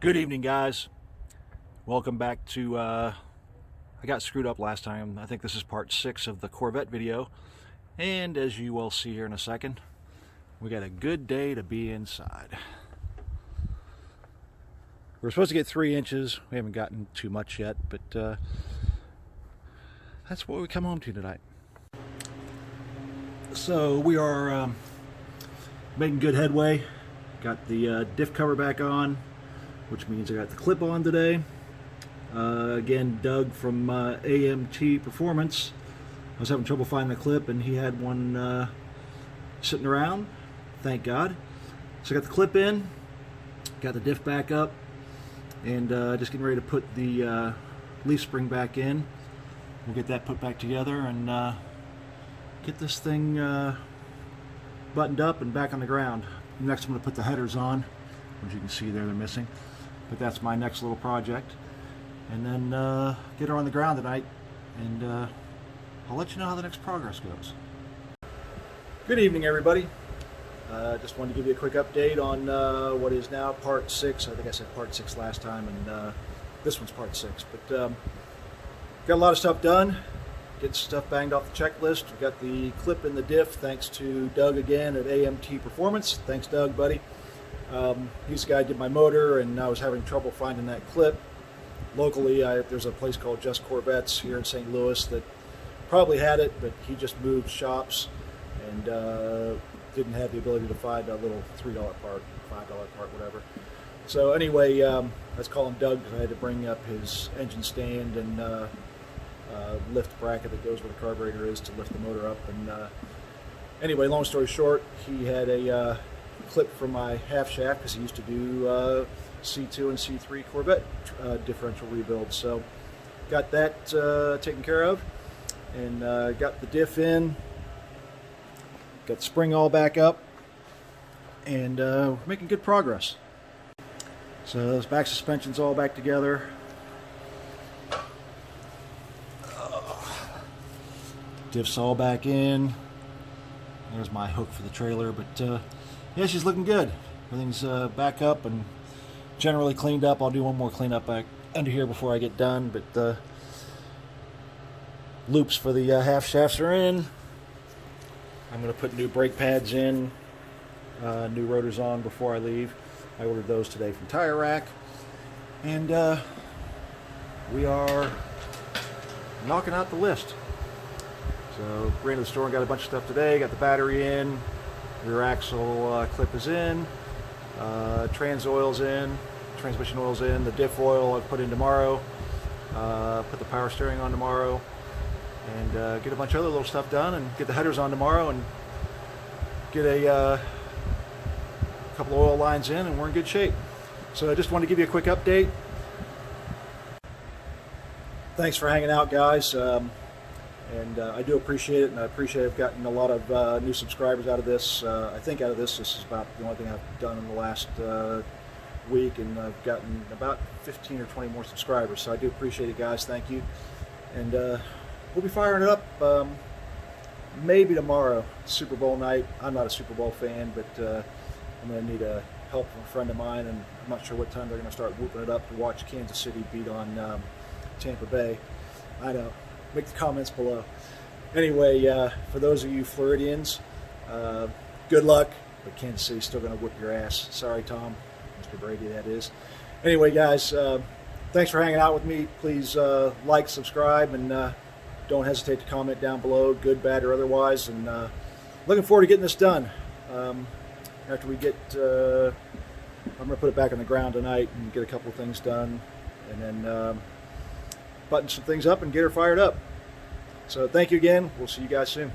Good evening, guys. Welcome back to I got screwed up last time. I think this is part 6 of the Corvette video, and as you will see here in a second, we got a good day to be inside. We're supposed to get 3 inches. We haven't gotten too much yet, but that's what we come home to tonight. So we are making good headway. Got the diff cover back on, which means I got the clip on today. Again, Doug from AMT Performance. I was having trouble finding the clip, and he had one sitting around. Thank God. So I got the clip in, got the diff back up, and just getting ready to put the leaf spring back in. We'll get that put back together and get this thing buttoned up and back on the ground. Next, I'm going to put the headers on. As you can see there, they're missing. But that's my next little project. And then get her on the ground tonight, and I'll let you know how the next progress goes. Good evening, everybody. Just wanted to give you a quick update on what is now part 6. I think I said part 6 last time, and this one's part 6. But got a lot of stuff done. Get stuff banged off the checklist. We got the clip in the diff, thanks to Doug again at AMT Performance. Thanks, Doug, buddy. He's the guy who did my motor, and I was having trouble finding that clip. Locally, there's a place called Just Corvettes here in St. Louis that probably had it, but he just moved shops and didn't have the ability to find a little $3 part, $5 part, whatever. So anyway, I was calling Doug because I had to bring up his engine stand and lift bracket that goes where the carburetor is to lift the motor up. And anyway, long story short, he had a clip from my half shaft because he used to do C2 and C3 Corvette differential rebuilds. So got that taken care of, and got the diff in, got the spring all back up, and we're making good progress. So those back suspension's all back together. Diff's all back in. There's my hook for the trailer, but yeah, she's looking good. Everything's back up and generally cleaned up. I'll do one more cleanup back under here before I get done, but the loops for the half shafts are in. I'm going to put new brake pads in, new rotors on before I leave. I ordered those today from Tire Rack, and we are knocking out the list. So ran to the store and got a bunch of stuff today. Got the battery in, rear axle clip is in, trans oil's in, transmission oil's in, the diff oil I'll put in tomorrow, put the power steering on tomorrow, and get a bunch of other little stuff done, and get the headers on tomorrow, and get a couple of oil lines in, and we're in good shape. So I just wanted to give you a quick update. Thanks for hanging out, guys. And I do appreciate it, and I appreciate I've gotten a lot of new subscribers out of this. I think out of this is about the only thing I've done in the last week, and I've gotten about 15 or 20 more subscribers. So I do appreciate it, guys. Thank you. And we'll be firing it up maybe tomorrow, Super Bowl night. I'm not a Super Bowl fan, but I'm going to need help from a friend of mine, and I'm not sure what time they're going to start whooping it up to watch Kansas City beat on Tampa Bay. I know. Make the comments below. Anyway, for those of you Floridians, good luck, but Kansas City's still going to whip your ass. Sorry, Tom. Mr. Brady, that is. Anyway, guys, thanks for hanging out with me. Please like, subscribe, and don't hesitate to comment down below, good, bad, or otherwise. And looking forward to getting this done. After we get, I'm going to put it back on the ground tonight and get a couple of things done, and then button some things up and get her fired up. So thank you again. We'll see you guys soon.